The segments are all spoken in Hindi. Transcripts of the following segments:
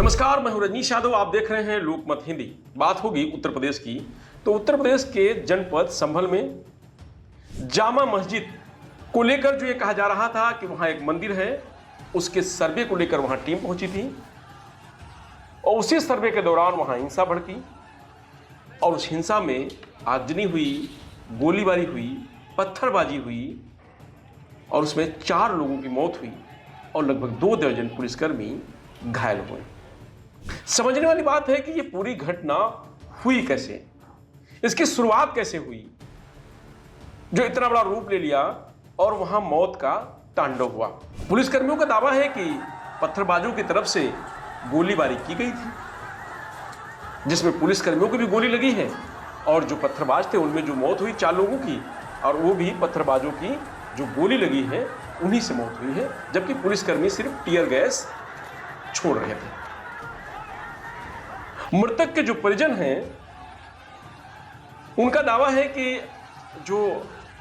नमस्कार, मैं हूं रजनीश यादव। आप देख रहे हैं लोकमत हिंदी। बात होगी उत्तर प्रदेश की, तो उत्तर प्रदेश के जनपद संभल में जामा मस्जिद को लेकर जो ये कहा जा रहा था कि वहां एक मंदिर है, उसके सर्वे को लेकर वहां टीम पहुंची थी और उसी सर्वे के दौरान वहां हिंसा भड़की और उस हिंसा में आगजनी हुई, गोलीबारी हुई, पत्थरबाजी हुई और उसमें 4 लोगों की मौत हुई और लगभग 2 दर्जन पुलिसकर्मी घायल हुए। समझने वाली बात है कि ये पूरी घटना हुई कैसे, इसकी शुरुआत कैसे हुई, जो इतना बड़ा रूप ले लिया और वहां मौत का तांडव हुआ। पुलिसकर्मियों का दावा है कि पत्थरबाजों की तरफ से गोलीबारी की गई थी, जिसमें पुलिसकर्मियों को भी गोली लगी है और जो पत्थरबाज थे उनमें जो मौत हुई 4 लोगों की, और वो भी पत्थरबाजों की जो गोली लगी है उन्हीं से मौत हुई है, जबकि पुलिसकर्मी सिर्फ टीयर गैस छोड़ रहे थे। मृतक के जो परिजन हैं उनका दावा है कि जो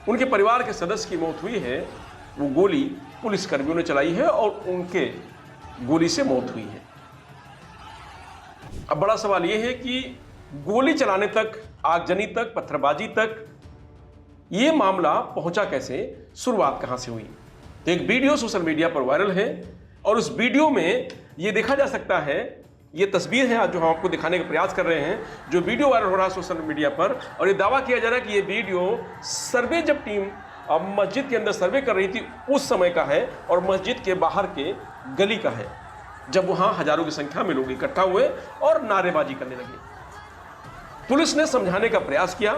उनके परिवार के सदस्य की मौत हुई है वो गोली पुलिसकर्मियों ने चलाई है और उनके गोली से मौत हुई है। अब बड़ा सवाल यह है कि गोली चलाने तक, आगजनी तक, पत्थरबाजी तक ये मामला पहुंचा कैसे, शुरुआत कहां से हुई। तो एक वीडियो सोशल मीडिया पर वायरल है और उस वीडियो में ये देखा जा सकता है, ये तस्वीर है आज जो हम आपको दिखाने का प्रयास कर रहे हैं, जो वीडियो वायरल हो रहा है सोशल मीडिया पर, और ये दावा किया जा रहा है कि ये वीडियो सर्वे जब टीम मस्जिद के अंदर सर्वे कर रही थी उस समय का है और मस्जिद के बाहर के गली का है, जब वहां हजारों की संख्या में लोग इकट्ठा हुए और नारेबाजी करने लगे। पुलिस ने समझाने का प्रयास किया,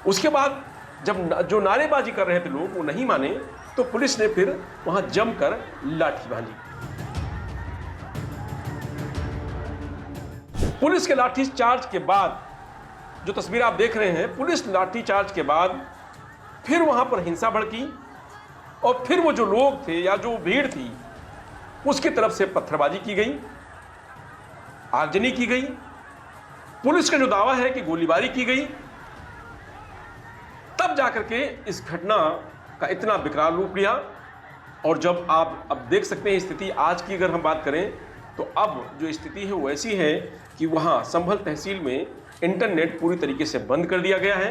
उसके बाद जब जो नारेबाजी कर रहे थे लोग वो नहीं माने तो पुलिस ने फिर वहां जमकर लाठी भांजी। पुलिस के लाठी चार्ज के बाद जो तस्वीर आप देख रहे हैं, पुलिस लाठी चार्ज के बाद फिर वहां पर हिंसा भड़की और फिर वो जो लोग थे या जो भीड़ थी उसकी तरफ से पत्थरबाजी की गई, आगजनी की गई। पुलिस का जो दावा है कि गोलीबारी की गई, तब जाकर के इस घटना का इतना विकराल रूप लिया। और जब आप अब देख सकते हैं स्थिति आज की अगर हम बात करें तो अब जो स्थिति है वो ऐसी है कि वहाँ संभल तहसील में इंटरनेट पूरी तरीके से बंद कर दिया गया है।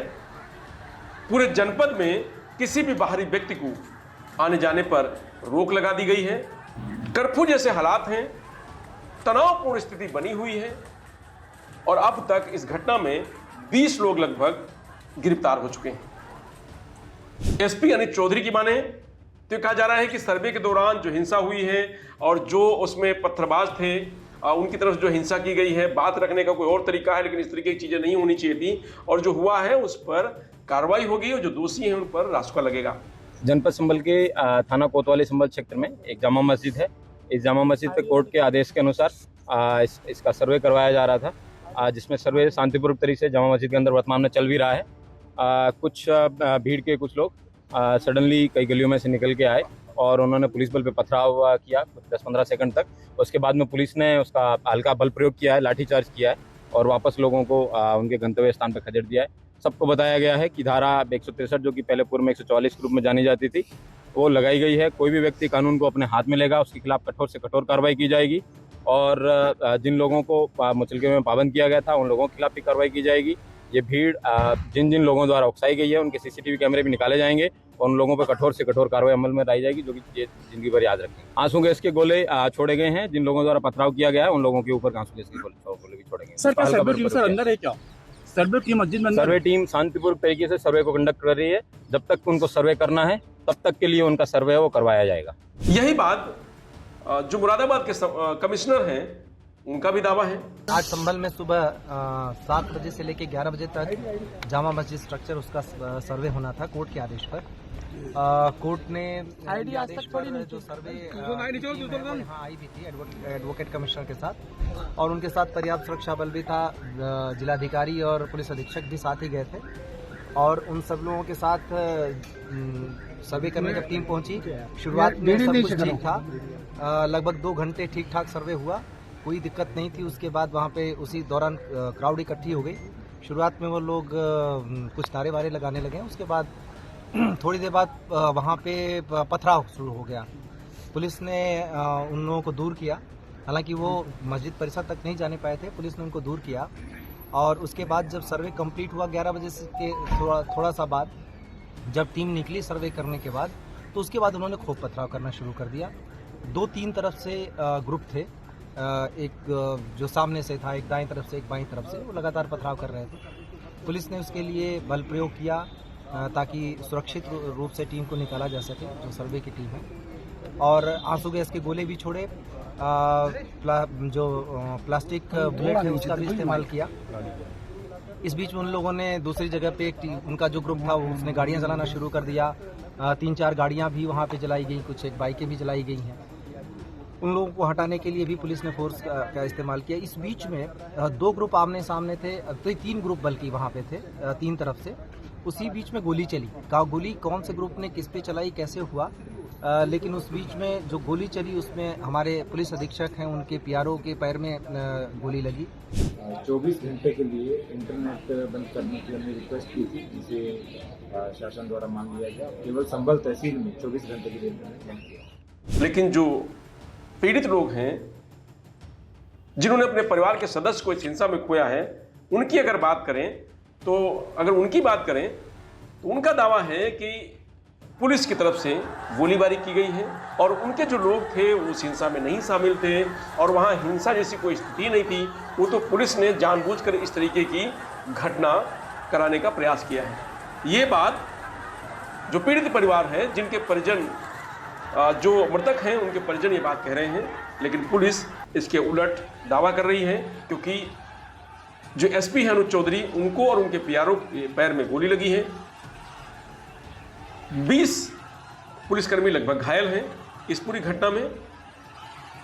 पूरे जनपद में किसी भी बाहरी व्यक्ति को आने जाने पर रोक लगा दी गई है। कर्फ्यू जैसे हालात हैं, तनावपूर्ण स्थिति बनी हुई है और अब तक इस घटना में 20 लोग लगभग गिरफ्तार हो चुके हैं। एसपी अनित चौधरी की माने तो कहा जा रहा है कि सर्वे के दौरान जो हिंसा हुई है और जो उसमें पत्थरबाज थे उनकी तरफ जो हिंसा की गई है, बात रखने का कोई और तरीका है, लेकिन इस तरीके की चीजें नहीं होनी चाहिए थी और जो हुआ है उस पर कार्रवाई होगी और जो दोषी हैं उन पर रासुका लगेगा। जनपद संभल के थाना कोतवाली संभल क्षेत्र में एक जामा मस्जिद है। इस जामा मस्जिद पे कोर्ट के आदेश के अनुसार इसका सर्वे करवाया जा रहा था, जिसमें सर्वे शांतिपूर्वक तरीके से जामा मस्जिद के अंदर वर्तमान में चल भी रहा है। कुछ भीड़ के कुछ लोग सडनली कई गलियों में से निकल के आए और उन्होंने पुलिस बल पे पथराव किया 10-15 सेकंड तक। उसके बाद में पुलिस ने उसका हल्का बल प्रयोग किया है, लाठीचार्ज किया है और वापस लोगों को उनके गंतव्य स्थान पर खदेड़ दिया है। सबको बताया गया है कि धारा 163 जो कि पहले पूर्व में 144 के रूप में जानी जाती थी वो लगाई गई है। कोई भी व्यक्ति कानून को अपने हाथ में लेगा उसके खिलाफ कठोर से कठोर कार्रवाई की जाएगी और जिन लोगों को मुचलके में पाबंद किया गया था उन लोगों के खिलाफ भी कार्रवाई की जाएगी। ये भीड़ जिन जिन लोगों द्वारा उकसाई गई है उनके सीसीटीवी कैमरे भी निकाले जाएंगे और उन लोगों पर कठोर से कठोर कार्रवाई अमल में लाई जाएगी, जो कि ये जिंदगी भर याद रखेंगे। आंसू गैस के गोले छोड़े गए हैं। जिन लोगों द्वारा पथराव किया गया है उन लोगों के ऊपर आंसू गैस के गोले भी छोड़े गए। सर क्या सर्वे टीम सर अंदर है क्या? सर्वे टीम मस्जिद में सर्वे टीम शांतिपूर्वक तरीके से सर्वे को कंडक्ट कर रही है। जब तक उनको सर्वे करना है तब तक के लिए उनका सर्वे है वो करवाया जाएगा। यही बात जो मुरादाबाद के कमिश्नर हैं उनका भी दावा है। आज संभल में सुबह 7 बजे से लेकर 11 बजे तक जामा मस्जिद स्ट्रक्चर उसका सर्वे होना था कोर्ट के आदेश पर। कोर्ट ने आदेश पर जो सर्वे यहाँ आई भी थी एडवोकेट कमिश्नर के साथ और उनके साथ पर्याप्त सुरक्षा बल भी था। जिलाधिकारी और पुलिस अधीक्षक भी साथ ही गए थे और उन सब लोगों के साथ सर्वे करने जब टीम पहुंची, शुरुआत में सब कुछ ठीक था। लगभग 2 घंटे ठीक ठाक सर्वे हुआ, कोई दिक्कत नहीं थी। उसके बाद वहाँ पे उसी दौरान क्राउड इकट्ठी हो गई। शुरुआत में वो लोग कुछ नारे वारे लगाने लगे, उसके बाद थोड़ी देर बाद वहाँ पे पथराव शुरू हो गया। पुलिस ने उन लोगों को दूर किया हालांकि वो मस्जिद परिसर तक नहीं जाने पाए थे, पुलिस ने उनको दूर किया। और उसके बाद जब सर्वे कंप्लीट हुआ 11 बजे से के थोड़ा सा बाद जब टीम निकली सर्वे करने के बाद, तो उसके बाद उन्होंने खूब पथराव करना शुरू कर दिया। 2-3 तरफ से ग्रुप थे, एक जो सामने से था, एक दाएं तरफ से, एक बाईं तरफ से, वो लगातार पथराव कर रहे थे। पुलिस ने उसके लिए बल प्रयोग किया ताकि सुरक्षित रूप से टीम को निकाला जा सके, जो सर्वे की टीम है। और आंसू गैस के गोले भी छोड़े, जो प्लास्टिक बुलेट है उसका भी इस्तेमाल किया। इस बीच में उन लोगों ने दूसरी जगह पे उनका जो ग्रुप था उसने गाड़ियां जलाना शुरू कर दिया। 3-4 गाड़ियां भी वहां पे जलाई गई, कुछ एक बाइकें भी जलाई गई हैं। उन लोगों को हटाने के लिए भी पुलिस ने फोर्स का इस्तेमाल किया। इस बीच में 2 ग्रुप आमने सामने थे, तो 3 ग्रुप बल्कि वहां पे थे 3 तरफ से। उसी बीच में गोली चली। गोली कौन से ग्रुप ने किस पे चलाई, कैसे हुआ, लेकिन उस बीच में जो गोली चली उसमें हमारे पुलिस अधीक्षक हैं, उनके पीआरओ के पैर में गोली लगी। 24 घंटे के लिए इंटरनेट बंद करने की हमने रिक्वेस्ट की थी, जिसे शासन द्वारा मान लिया गया। केवल संभल तहसील में 24 घंटे के लिए इंटरनेट बंद किया। लेकिन जो पीड़ित लोग हैं, जिन्होंने अपने परिवार के सदस्य को इस हिंसा में खोया है, उनकी अगर बात करें तो उनका दावा है कि पुलिस की तरफ से गोलीबारी की गई है और उनके जो लोग थे वो उस हिंसा में नहीं शामिल थे और वहाँ हिंसा जैसी कोई स्थिति नहीं थी। वो तो पुलिस ने जानबूझकर इस तरीके की घटना कराने का प्रयास किया है। ये बात जो पीड़ित परिवार है, जिनके परिजन, जो मृतक हैं, उनके परिजन ये बात कह रहे हैं, लेकिन पुलिस इसके उलट दावा कर रही है, क्योंकि जो एसपी हैं अनुज चौधरी, उनको और उनके पीआरओ के पैर में गोली लगी है। 20 पुलिसकर्मी लगभग घायल हैं इस पूरी घटना में।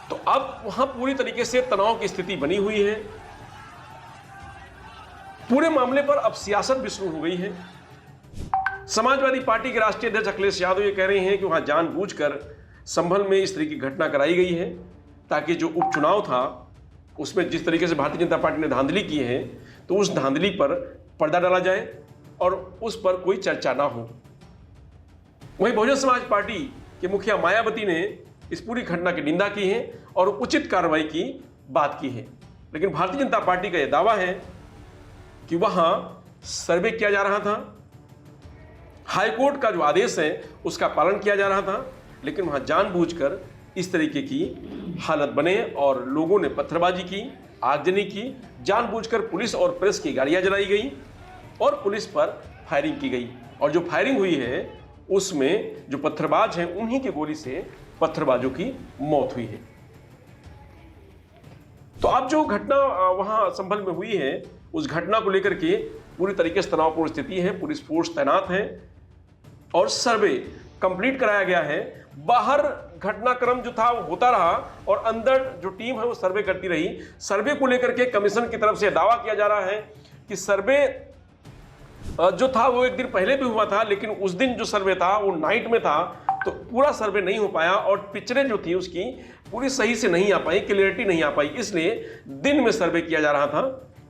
तो अब वहां पूरी तरीके से तनाव की स्थिति बनी हुई है। पूरे मामले पर अब सियासत भी शुरू हो गई है। समाजवादी पार्टी के राष्ट्रीय अध्यक्ष अखिलेश यादव ये कह रहे हैं कि वहां जानबूझकर संभल में इस तरह की घटना कराई गई है ताकि जो उपचुनाव था उसमें जिस तरीके से भारतीय जनता पार्टी ने धांधली की है, तो उस धांधली पर पर्दा डाला जाए और उस पर कोई चर्चा ना हो। वहीं बहुजन समाज पार्टी के मुखिया मायावती ने इस पूरी घटना की निंदा की है और उचित कार्रवाई की बात की है। लेकिन भारतीय जनता पार्टी का यह दावा है कि वहां सर्वे किया जा रहा था, हाईकोर्ट का जो आदेश है उसका पालन किया जा रहा था, लेकिन वहां जानबूझकर इस तरीके की हालत बने और लोगों ने पत्थरबाजी की, आगजनी की, जानबूझकर पुलिस और प्रेस की गाड़ियां जलाई गई और पुलिस पर फायरिंग की गई। और जो फायरिंग हुई है उसमें जो पत्थरबाज हैं उन्हीं की गोली से पत्थरबाजों की मौत हुई है। तो अब जो घटना वहां संभल में हुई है, उस घटना को लेकर के पूरी तरीके से तनावपूर्ण स्थिति है। पुलिस फोर्स तैनात है और सर्वे कंप्लीट कराया गया है। बाहर घटनाक्रम जो था वो होता रहा और अंदर जो टीम है वो सर्वे करती रही। सर्वे को लेकर के कमीशन की तरफ से दावा किया जा रहा है कि सर्वे जो था वो एक दिन पहले भी हुआ था, लेकिन उस दिन जो सर्वे था वो नाइट में था, तो पूरा सर्वे नहीं हो पाया और पिक्चरें जो थी उसकी पूरी सही से नहीं आ पाई, क्लियरिटी नहीं आ पाई, इसलिए दिन में सर्वे किया जा रहा था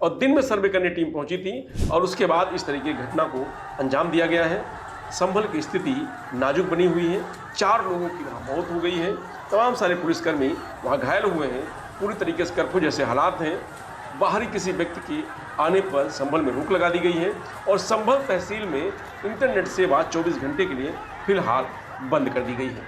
और दिन में सर्वे करने टीम पहुंची थी और उसके बाद इस तरीके की घटना को अंजाम दिया गया है। संभल की स्थिति नाजुक बनी हुई है। 4 लोगों की वहाँ मौत हो गई है। तमाम सारे पुलिसकर्मी वहाँ घायल हुए हैं। पूरी तरीके से कर्फ्यू जैसे हालात हैं। बाहरी किसी व्यक्ति के आने पर संभल में रोक लगा दी गई है और संभल तहसील में इंटरनेट सेवा 24 घंटे के लिए फिलहाल बंद कर दी गई है।